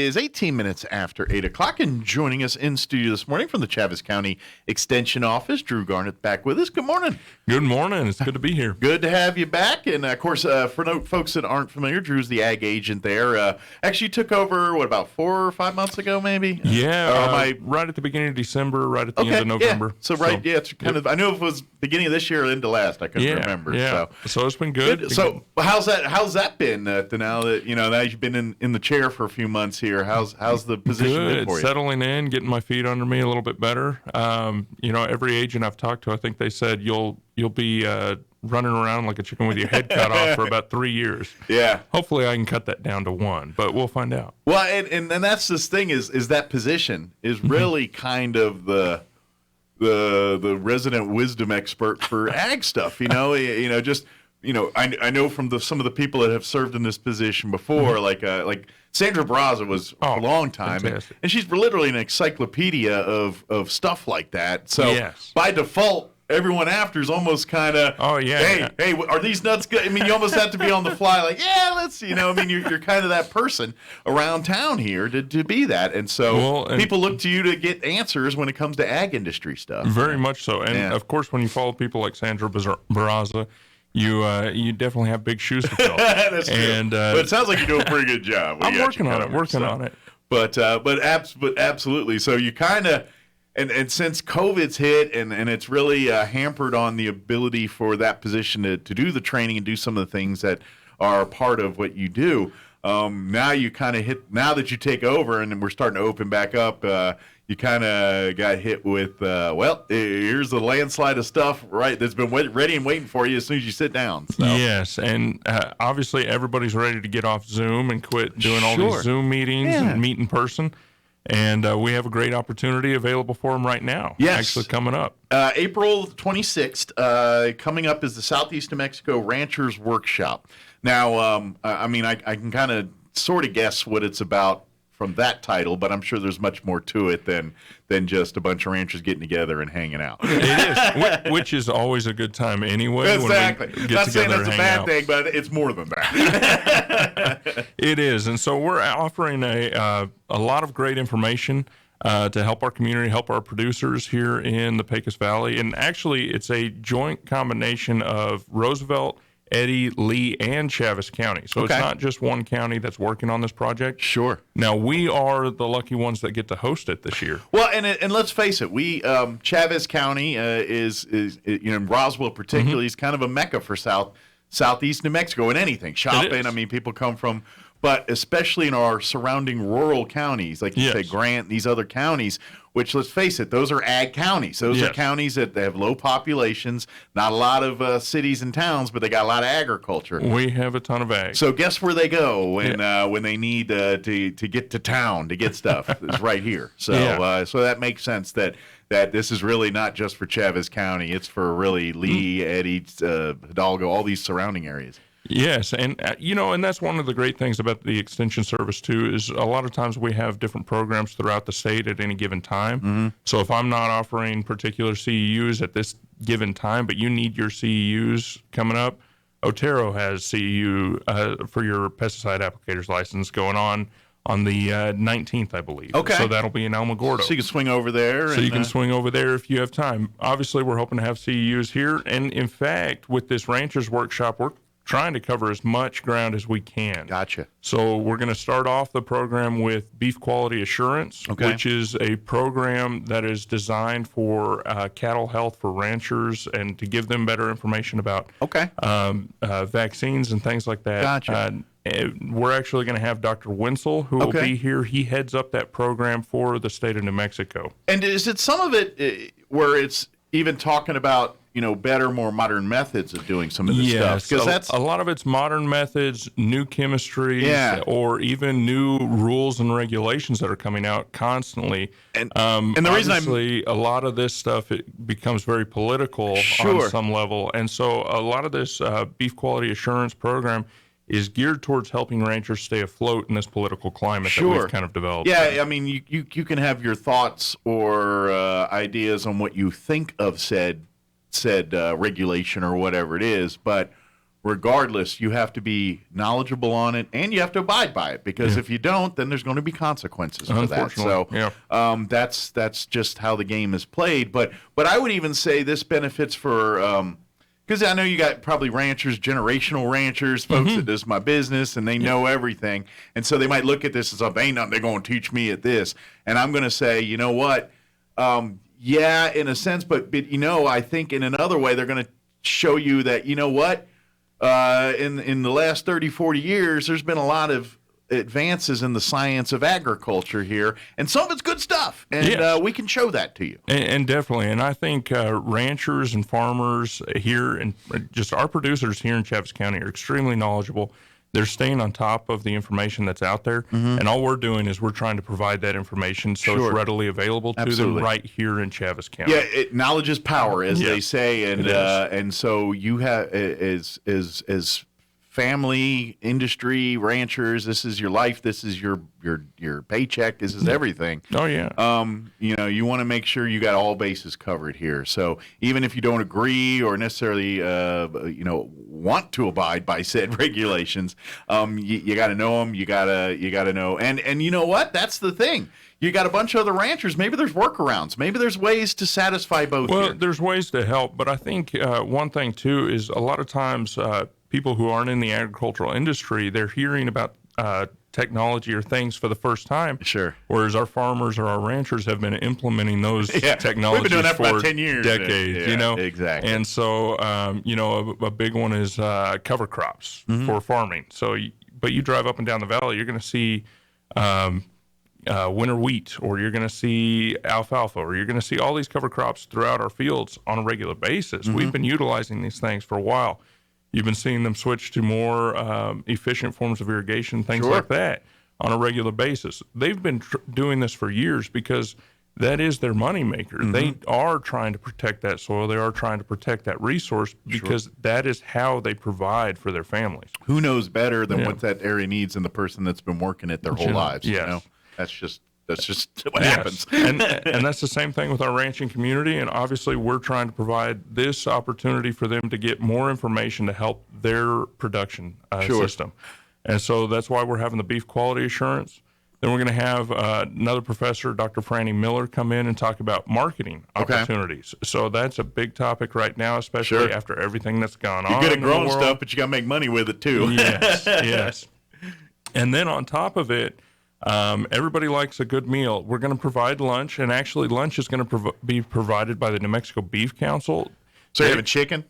is 18 minutes after 8 o'clock, and joining us in studio this morning from the Chaves County Extension Office, Drew Garnett back with us. Good morning. Good morning. It's good to be here. Good to have you back. And, of course, for folks that aren't familiar, Drew's the ag agent there. Actually took over, about 4 or 5 months ago, maybe? Yeah, right at the beginning of December, right at the end of November. Yeah. It's kind of, I knew it was beginning of this year or into last. I couldn't remember. Yeah. So it's been good. So how's that been now that, now you've been in the chair for a few months here? How's the position been for you? Settling in, getting my feet under me a little bit better. Every agent I've talked to, I think they said you'll be running around like a chicken with your head cut off for about 3 years. Yeah. Hopefully I can cut that down to 1, but we'll find out. Well, and that's this thing is that position is really kind of the resident wisdom expert for ag stuff. I know from some of the people that have served in this position before, like Sandra Braza was a long time, and she's literally an encyclopedia of stuff like that. So by default, everyone after is almost kind of, hey, are these nuts good? I mean, you almost have to be on the fly, like, let's, you're kind of that person around town here to be that. And so people look to you to get answers when it comes to ag industry stuff. Very much so. And of course, when you follow people like Sandra Braza, you definitely have big shoes to fill. That's true. But it sounds like you do a pretty good job. I'm working on it. But absolutely. So you kind of, and since COVID's hit and it's really hampered on the ability for that position to do the training and do some of the things that are part of what you do, now you kind of now that you take over and we're starting to open back up, you kind of got hit with, here's the landslide of stuff, right, that's been ready and waiting for you as soon as you sit down. So. Yes, and obviously everybody's ready to get off Zoom and quit doing all these Zoom meetings and meet in person. And we have a great opportunity available for them right now. Yes. Actually coming up. April 26th, coming up is the Southeast New Mexico Ranchers Workshop. Now, I can kind of sort of guess what it's about from that title, but I'm sure there's much more to it than just a bunch of ranchers getting together and hanging out. It is, which is always a good time anyway. Exactly. When we get Not saying together that's and a bad out. thing, but it's more than that. It is, and so we're offering a lot of great information to help our community, help our producers here in the Pecos Valley, and actually it's a joint combination of Roosevelt, Eddy, Lee, and Chaves County. So it's not just one county that's working on this project. Sure. Now, we are the lucky ones that get to host it this year. Well, and let's face it, we Chaves County is Roswell particularly is kind of a mecca for Southeast New Mexico in anything. Shopping, I mean, people come from, but especially in our surrounding rural counties, like you say, Grant, these other counties, which, let's face it, those are ag counties. Those are counties that they have low populations, not a lot of cities and towns, but they got a lot of agriculture. We have a ton of ag. So guess where they go when they need to get to town to get stuff? It's right here. So so that makes sense that this is really not just for Chaves County. It's for really Lee, Eddy, Hidalgo, all these surrounding areas. Yes, and and that's one of the great things about the Extension Service too, is a lot of times we have different programs throughout the state at any given time. Mm-hmm. So if I'm not offering particular CEUs at this given time, but you need your CEUs coming up, Otero has CEU for your pesticide applicators license going on the 19th, I believe. Okay. So that'll be in Alamogordo. So you can swing over there. So you can swing over there if you have time. Obviously, we're hoping to have CEUs here. And in fact, with this Ranchers Workshop, we're trying to cover as much ground as we can. Gotcha. So we're going to start off the program with Beef Quality Assurance, which is a program that is designed for cattle health for ranchers and to give them better information about vaccines and things like that. Gotcha. We're actually going to have Dr. Wenzel, who will be here. He heads up that program for the state of New Mexico. And is it some of it where it's even talking about better, more modern methods of doing some of this stuff? Because that's a lot of it's modern methods, new chemistries, or even new rules and regulations that are coming out constantly. And the reason a lot of this stuff, it becomes very political on some level. And so a lot of this beef quality assurance program is geared towards helping ranchers stay afloat in this political climate that we've kind of developed. Yeah, I mean, you can have your thoughts or ideas on what you think of said regulation or whatever it is, but regardless, you have to be knowledgeable on it and you have to abide by it, because if you don't, then there's going to be consequences for that. So that's just how the game is played. But I would even say this benefits for because I know you got probably ranchers, generational ranchers, folks that this is my business and they know everything. And so they might look at this as something, ain't nothing they're going to teach me at this. And I'm going to say, you know what? Yeah, in a sense, but I think in another way, they're going to show you that, you know what? In the last 30, 40 years, there's been a lot of advances in the science of agriculture here, and some of it's good stuff, and we can show that to you. And definitely, and I think ranchers and farmers here, and just our producers here in Chaves County are extremely knowledgeable. They're staying on top of the information that's out there, and all we're doing is we're trying to provide that information so it's readily available to them right here in Chaves County. Yeah, knowledge is power, as they say, and so you have as family, industry, ranchers, this is your life, this is your paycheck, this is everything. Oh yeah. You want to make sure you got all bases covered here. So even if you don't agree or necessarily want to abide by said regulations, you got to know them, you got to know. And you know what? That's the thing. You got a bunch of other ranchers. Maybe there's workarounds. Maybe there's ways to satisfy both. Well, there's ways to help, but I think one thing too is a lot of times people who aren't in the agricultural industry, they're hearing about technology or things for the first time. Sure. Whereas our farmers or our ranchers have been implementing those technologies We've been doing that for about 10 years, decades. Exactly. And so, a big one is cover crops for farming. So, but you drive up and down the valley, you're going to see winter wheat, or you're going to see alfalfa, or you're going to see all these cover crops throughout our fields on a regular basis. We've been utilizing these things for a while. You've been seeing them switch to more efficient forms of irrigation, things like that, on a regular basis. They've been doing this for years because that is their moneymaker. They are trying to protect that soil. They are trying to protect that resource because that is how they provide for their families. Who knows better than what that area needs than the person that's been working it their whole lives? Yes. You know? That's just what happens. and that's the same thing with our ranching community. And obviously, we're trying to provide this opportunity for them to get more information to help their production system. And so that's why we're having the beef quality assurance. Then we're going to have another professor, Dr. Franny Miller, come in and talk about marketing opportunities. So that's a big topic right now, especially after everything that's gone on. You're good at growing stuff, but you got to make money with it too. Yes. And then on top of it, everybody likes a good meal. We're going to provide lunch, and actually lunch is going to be provided by the New Mexico Beef Council. So you have a chicken?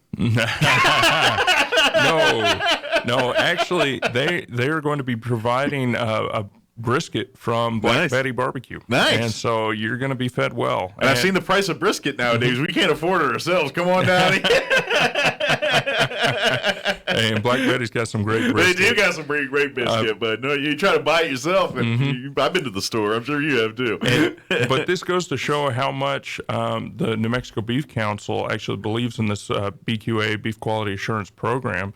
No. Actually, they're going to be providing a brisket from Black Betty Barbecue. Nice. And so you're going to be fed well. And I've seen the price of brisket nowadays. We can't afford it ourselves. Come on down here. And Black Betty's got some great brisket. They do got some great biscuit, but no, you try to buy it yourself, and I've been to the store. I'm sure you have too. But this goes to show how much the New Mexico Beef Council actually believes in this BQA, Beef Quality Assurance Program,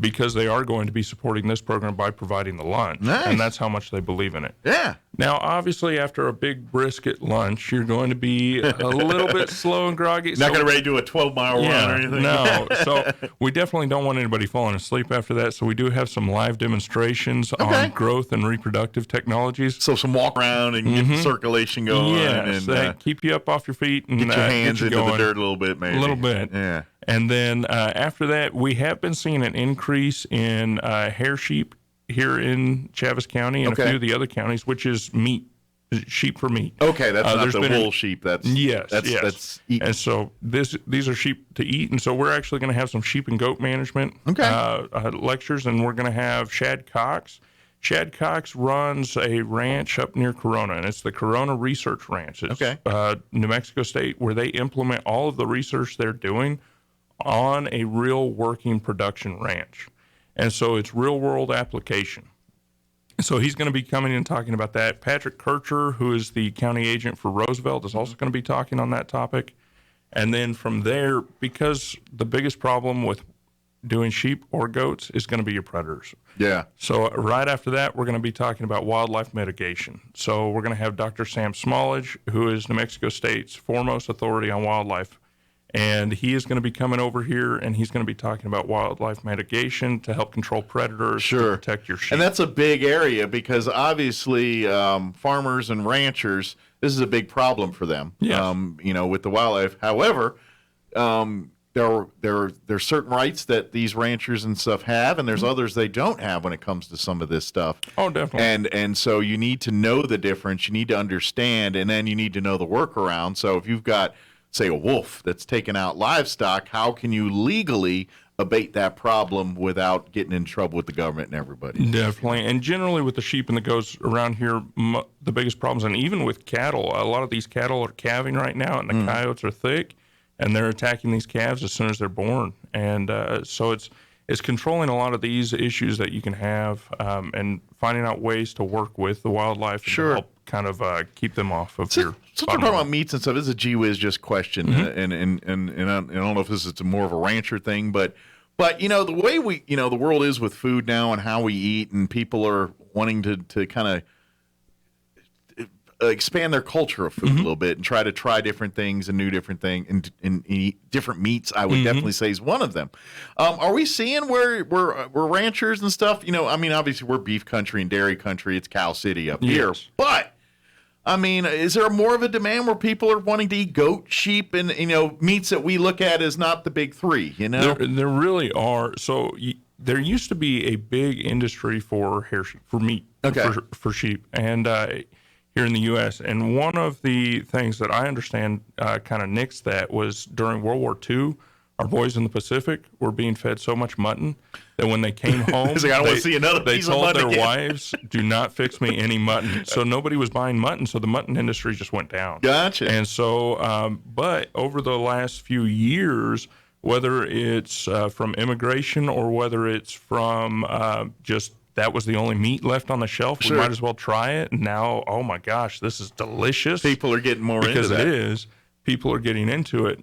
because they are going to be supporting this program by providing the lunch. Nice. And that's how much they believe in it. Yeah. Now, obviously, after a big brisket lunch, you're going to be a little bit slow and groggy. Not going to ready to do a 12-mile run or anything? No. So we definitely don't want anybody falling asleep after that. So we do have some live demonstrations on growth and reproductive technologies. So some walk around and get the circulation going. Yes, and keep you up off your feet. And get your hands into the dirt a little bit, maybe. A little bit. Yeah. And then after that, we have been seeing an increase in hair sheep here in Chaves County and a few of the other counties, which is meat, sheep for meat. Okay, that's not the wool sheep. That's That's eaten. And so these are sheep to eat, and so we're actually going to have some sheep and goat management lectures, and we're going to have Shad Cox. Shad Cox runs a ranch up near Corona, and it's the Corona Research Ranch. It's New Mexico State, where they implement all of the research they're doing on a real working production ranch. And so it's real world application. So he's going to be coming in and talking about that. Patrick Kircher, who is the county agent for Roosevelt, is also going to be talking on that topic. And then from there, because the biggest problem with doing sheep or goats is going to be your predators. Yeah. So right after that, we're going to be talking about wildlife mitigation. So we're going to have Dr. Sam Smallage, who is New Mexico State's foremost authority on wildlife. And he is going to be coming over here, and he's going to be talking about wildlife mitigation to help control predators, to protect your sheep. And that's a big area because obviously farmers and ranchers, this is a big problem for them. Yes. With the wildlife. However, there's certain rights that these ranchers and stuff have, and there's others they don't have when it comes to some of this stuff. Oh, definitely. And so you need to know the difference. You need to understand, and then you need to know the workaround. So if you've got, say, a wolf that's taking out livestock, how can you legally abate that problem without getting in trouble with the government and everybody? Definitely. And generally with the sheep and the goats around here, the biggest problems, and even with cattle, a lot of these cattle are calving right now, and the coyotes are thick, and they're attacking these calves as soon as they're born. And so it's controlling a lot of these issues that you can have, and finding out ways to work with the wildlife and to help kind of keep them off of your. So we're talking about meats and stuff. This is a gee whiz just question, and I don't know if this is more of a rancher thing, but the way the world is with food now and how we eat, and people are wanting to kind of expand their culture of food a little bit and try different things and new different things and eat different meats. I would definitely say is one of them. Are we seeing where we're ranchers and stuff? Obviously we're beef country and dairy country. It's Cow City up here, but is there more of a demand where people are wanting to eat goat, sheep, and meats that we look at as not the big three? There really are. So there used to be a big industry for meat, for sheep, and here in the U.S. And one of the things that I understand kind of nixed that was during World War II. Our boys in the Pacific were being fed so much mutton that when they came home, they told their wives, "Do not fix me any mutton." So nobody was buying mutton, so the mutton industry just went down. Gotcha. And so, but over the last few years, whether it's from immigration or whether it's from just that was the only meat left on the shelf, we might as well try it. And now, oh my gosh, this is delicious. People are getting more into that. Because it is. People are getting into it.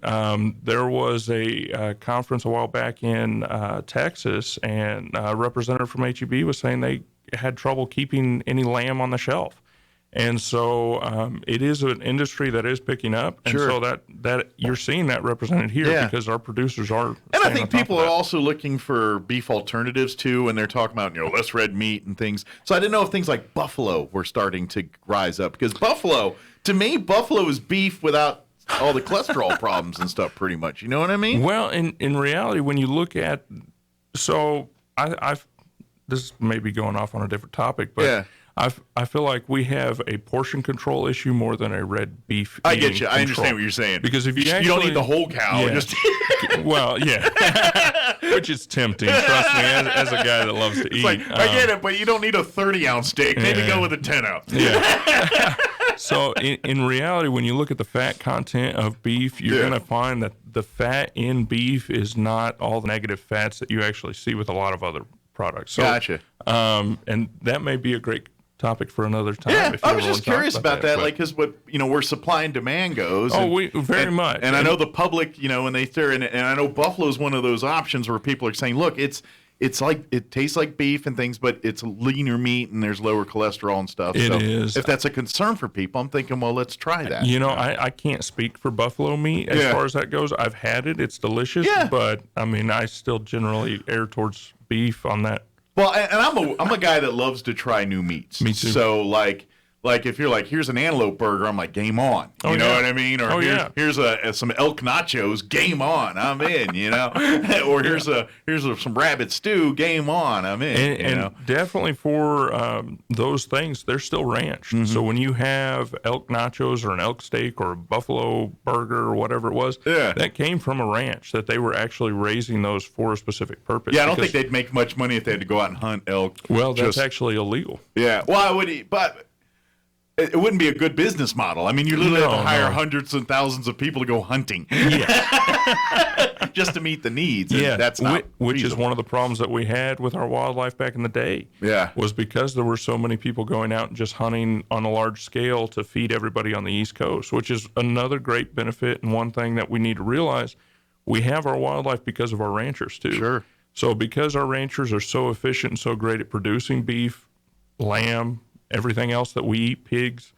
There was a conference a while back in Texas, and a representative from HEB was saying they had trouble keeping any lamb on the shelf. And so it is an industry that is picking up, and so that you're seeing that represented here because our producers are. And I think people are also looking for beef alternatives too, and they're talking about less red meat and things. So I didn't know if things like buffalo were starting to rise up, because buffalo is beef without all the cholesterol problems and stuff, pretty much. You know what I mean? Well, in reality, when you look at, I've this may be going off on a different topic, but I feel like we have a portion control issue more than a red beef. I get you. I understand what you're saying. Because if you don't eat the whole cow, which is tempting. Trust me, as a guy that loves to eat. I get it, but you don't need a 30-ounce steak. Maybe go with a 10-ounce. Yeah. So in reality, when you look at the fat content of beef, you're going to find that the fat in beef is not all the negative fats that you actually see with a lot of other products. So, gotcha. And that may be a great topic for another time. Yeah, I was just curious about that, because what where supply and demand goes. Very much. And I know the public, when they stare, and I know buffalo is one of those options where people are saying, look, it's like, it tastes like beef and things, but it's leaner meat and there's lower cholesterol and stuff. It is. If that's a concern for people, I'm thinking, well, let's try that. I can't speak for buffalo meat as far as that goes. I've had it. It's delicious. Yeah. But, I still generally err towards beef on that. Well, and I'm a guy that loves to try new meats. Me too. So, like if you're like, here's an antelope burger, I'm like, game on. You know what I mean? Or here's some elk nachos, game on, I'm in. Or here's some rabbit stew, game on, I'm in. And definitely for those things, they're still ranched. Mm-hmm. So when you have elk nachos or an elk steak or a buffalo burger or whatever it was, that came from a ranch that they were actually raising those for a specific purpose. Yeah, I don't think they'd make much money if they had to go out and hunt elk. Well, that's actually illegal. Yeah. Well, I would, but it wouldn't be a good business model. You literally have to hire hundreds and thousands of people to go hunting. Just to meet the needs. Yeah, that's not which is one of the problems that we had with our wildlife back in the day. Yeah. Was because there were so many people going out and just hunting on a large scale to feed everybody on the East Coast, which is another great benefit, and one thing that we need to realize, we have our wildlife because of our ranchers too. Sure. So because our ranchers are so efficient and so great at producing beef, lamb, everything else that we eat, pigs,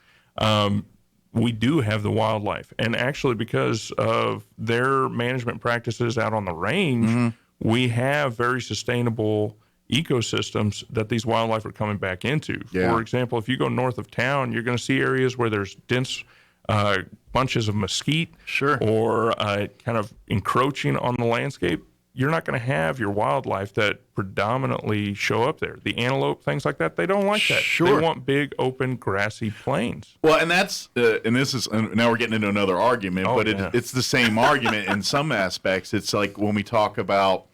we do have the wildlife. And actually, because of their management practices out on the range, we have very sustainable ecosystems that these wildlife are coming back into. Yeah. For example, if you go north of town, you're going to see areas where there's dense bunches of mesquite or kind of encroaching on the landscape. You're not going to have your wildlife that predominantly show up there. The antelope, things like that, they don't like that. They want big, open, grassy plains. Well, and that's, and this is, now we're getting into another argument, but it's the same argument in some aspects. It's like when we talk about,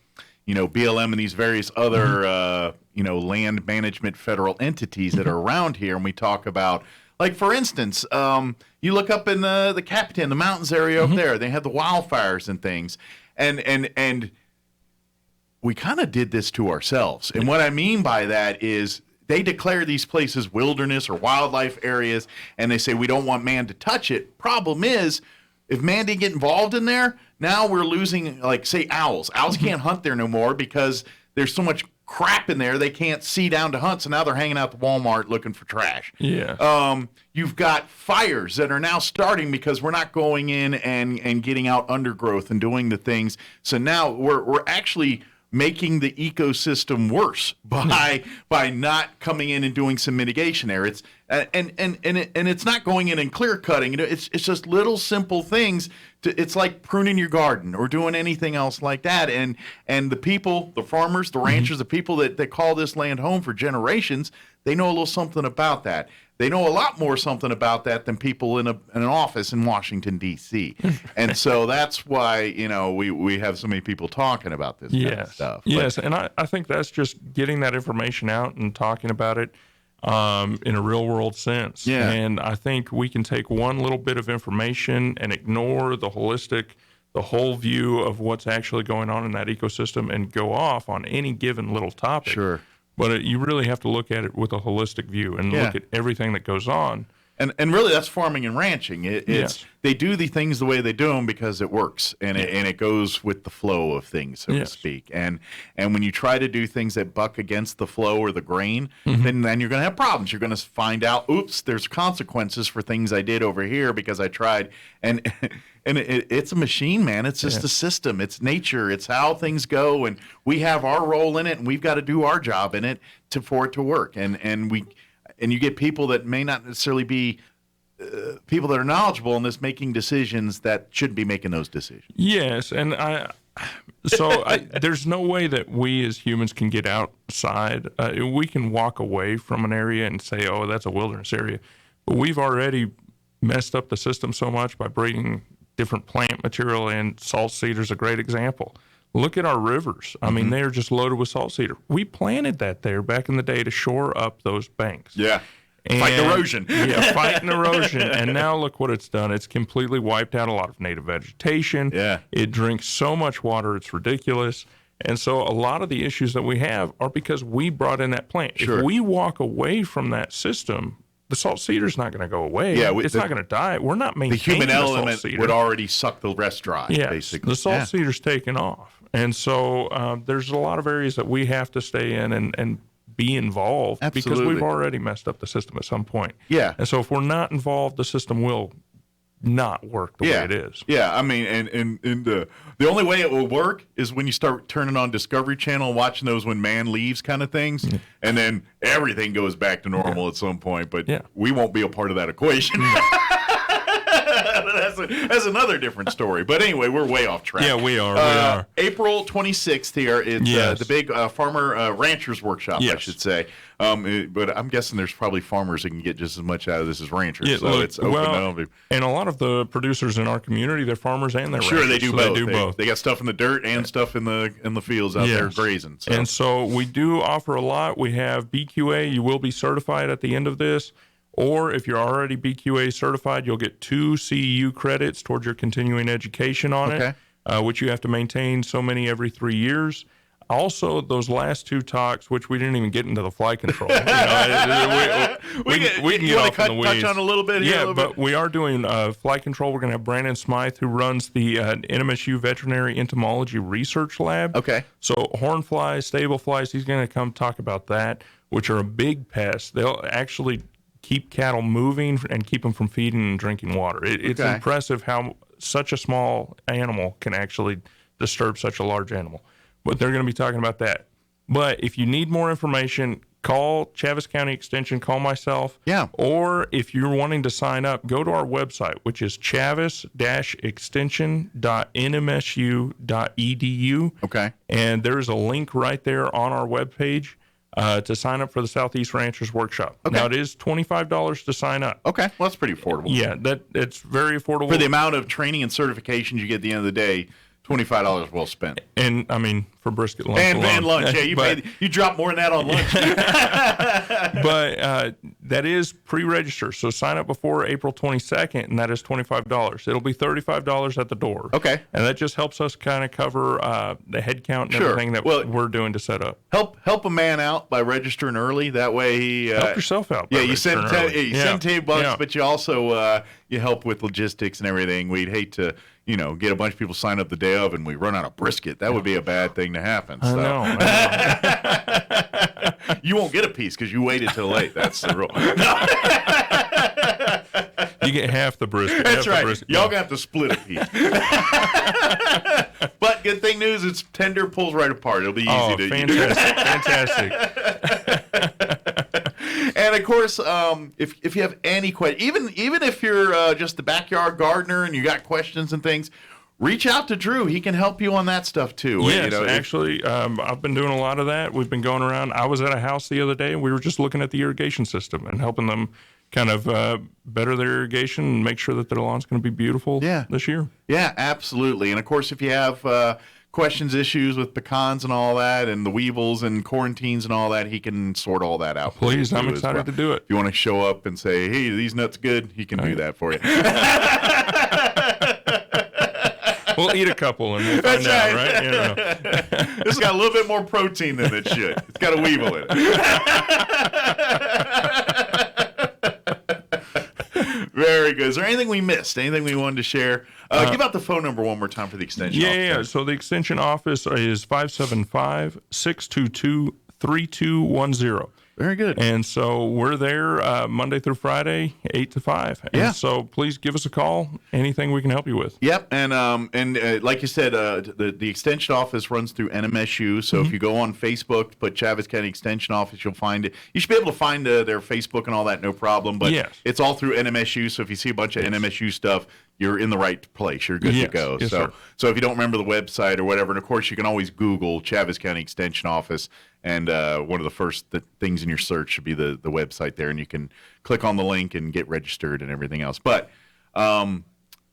BLM and these various other, land management federal entities that are around here, and we talk about, like, for instance, you look up in the Capitan, the mountains area up there, they have the wildfires and things, and we kind of did this to ourselves. And what I mean by that is they declare these places wilderness or wildlife areas, and they say we don't want man to touch it. Problem is, if man didn't get involved in there, now we're losing, like, say, owls. Owls can't hunt there no more because there's so much crap in there they can't see down to hunt, so now they're hanging out the Walmart looking for trash. You've got fires that are now starting because we're not going in and getting out undergrowth and doing the things. So now we're actually making the ecosystem worse by not coming in and doing some mitigation there. It's and it's not going in and clear cutting. It's just little simple things. It's like pruning your garden or doing anything else like that. And the people, the farmers, the ranchers, the people that call this land home for generations, they know a little something about that. They know a lot more something about that than people in an office in Washington, D.C. And so that's why, we have so many people talking about this kind of stuff. Yes, and I think that's just getting that information out and talking about it in a real-world sense. Yeah. And I think we can take one little bit of information and ignore the whole view of what's actually going on in that ecosystem and go off on any given little topic. Sure. But you really have to look at it with a holistic view and look at everything that goes on. And really, that's farming and ranching. They do the things the way they do them because it works, and it goes with the flow of things, so to speak. And when you try to do things that buck against the flow or the grain, then you're going to have problems. You're going to find out, oops, there's consequences for things I did over here because I tried. And it's a machine, man. It's just a system. It's nature. It's how things go, and we have our role in it, and we've got to do our job in it for it to work. And you get people that may not necessarily be people that are knowledgeable in this making decisions that shouldn't be making those decisions. Yes, and there's no way that we as humans can get outside. We can walk away from an area and say, oh, that's a wilderness area. But we've already messed up the system so much by bringing different plant material in. Salt cedar's a great example. Look at our rivers. I mean, they're just loaded with salt cedar. We planted that there back in the day to shore up those banks. Yeah. Fight erosion. Fighting erosion. And now look what it's done. It's completely wiped out a lot of native vegetation. Yeah. It drinks so much water, it's ridiculous. And so a lot of the issues that we have are because we brought in that plant. Sure. If we walk away from that system, the salt cedar's not going to go away. Yeah, it's not going to die. We're not maintaining the human element would already suck the rest dry, basically. The salt cedar's taken off. And so there's a lot of areas that we have to stay in and be involved because we've already messed up the system at some point. Yeah. And so if we're not involved, the system will not work the way it is. Yeah, I mean, and the only way it will work is when you start turning on Discovery Channel and watching those when man leaves kind of things, and then everything goes back to normal at some point, but we won't be a part of that equation. That's another different story. But anyway, we're way off track. Yeah, we are. April 26th here. It's the big farmer ranchers workshop, I should say. But I'm guessing there's probably farmers that can get just as much out of this as ranchers. So it's open. And a lot of the producers in our community, they're farmers and they're ranchers. Sure, they do both. They got stuff in the dirt and stuff in the fields out there grazing. So. And so we do offer a lot. We have BQA. You will be certified at the end of this. Or if you're already BQA certified, you'll get 2 CEU credits towards your continuing education on it, which you have to maintain so many every 3 years. Also, those last 2 talks, which we didn't even get into the fly control. We can get off in the weeds. Touch on a little bit here. Yeah, but we are doing fly control. We're going to have Brandon Smythe, who runs the NMSU Veterinary Entomology Research Lab. Okay. So horn flies, stable flies, he's going to come talk about that, which are a big pest. They'll actually keep cattle moving and keep them from feeding and drinking water. It's impressive how such a small animal can actually disturb such a large animal. But they're going to be talking about that. But if you need more information, call Chaves County Extension, call myself. Yeah. Or if you're wanting to sign up, go to our website, which is chaves-extension.nmsu.edu. Okay. And there's a link right there on our webpage to sign up for the Southeast Ranchers Workshop. Okay. Now, it is $25 to sign up. Okay. Well, that's pretty affordable. Yeah, it's very affordable. For the amount of training and certifications you get at the end of the day, $25 well spent. And, I mean, for brisket lunch and lunch. Yeah, you drop more than that on lunch. But that is pre-register. So sign up before April 22nd, and that is $25. It'll be $35 at the door. Okay. And that just helps us kind of cover the head count and everything that we're doing to set up. Help a man out by registering early. That way he... help yourself out. Yeah, you send $10, but you also you help with logistics and everything. We'd hate to... get a bunch of people sign up the day of and we run out of brisket. That would be a bad thing to happen. So. I know. You won't get a piece because you waited till late. That's the rule. You get half the brisket. That's right. Y'all got to split a piece. But good thing news, it's tender, pulls right apart. It'll be easy to fantastic. And of course, if you have any questions, even if you're just the backyard gardener and you got questions and things, reach out to Drew. He can help you on that stuff too. Yes, actually, I've been doing a lot of that. We've been going around. I was at a house the other day, and we were just looking at the irrigation system and helping them kind of better their irrigation and make sure that their lawn's going to be beautiful this year. Yeah, absolutely. And of course, if you have questions, issues with pecans and all that, and the weevils and quarantines and all that, he can sort all that out. Please, I'm excited to do it. If you want to show up and say, hey, these nuts good, he can do that for you. We'll eat a couple and we'll find out, right? This has got a little bit more protein than it should. It's got a weevil in it. Very good. Is there anything we missed? Anything we wanted to share? Give out the phone number one more time for the extension office. Yeah. So the extension office is 575-622-3210. Very good. And so we're there Monday through Friday, 8 to 5. And so please give us a call. Anything we can help you with. Yep. And like you said, the extension office runs through NMSU. So if you go on Facebook, put Chaves County Extension Office, you'll find it. You should be able to find their Facebook and all that, no problem. But it's all through NMSU. So if you see a bunch of NMSU stuff, you're in the right place. You're good to go. Yes, so if you don't remember the website or whatever, and of course you can always Google Chaves County Extension Office, and one of the first things in your search should be the website there, and you can click on the link and get registered and everything else. But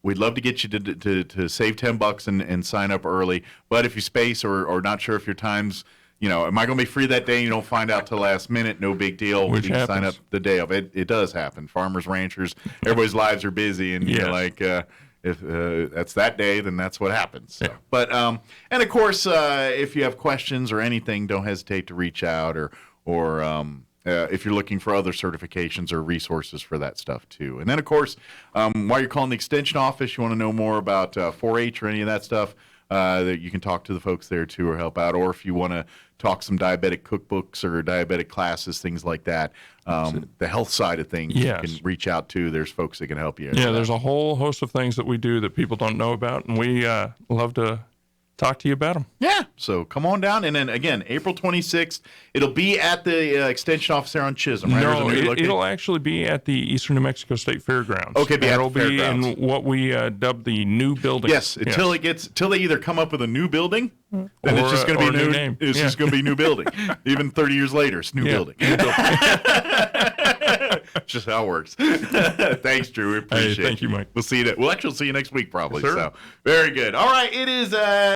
we'd love to get you to save $10 and sign up early. But if you space or not sure if your time's, am I going to be free that day? You don't find out till last minute. No big deal. Which you can sign up the day of. It does happen. Farmers, ranchers, everybody's lives are busy, and you're like, if that's that day, then that's what happens. So. But and of course, if you have questions or anything, don't hesitate to reach out, or if you're looking for other certifications or resources for that stuff too. And then of course, while you're calling the extension office, you want to know more about 4-H or any of that stuff. That you can talk to the folks there too or help out, or if you want to talk some diabetic cookbooks or diabetic classes, things like that, the health side of things, you can reach out to. There's folks that can help you. There's a whole host of things that we do that people don't know about, and we love to talk to you about them. Yeah, so come on down. And then again, April 26th, it'll be at the extension office there on Chisholm, right? No, it'll actually be at the Eastern New Mexico State Fairgrounds. Okay, it'll be in what we dub the new building. Yes, until they either come up with a new building, then it's just going to be new name. It's just going to be new building. Even 30 years later, it's new building. It's just how it works. Thanks, Drew. We appreciate it. Thank you, Mike. We'll see you. We'll actually see you next week, probably. Sure. So very good. All right, it is.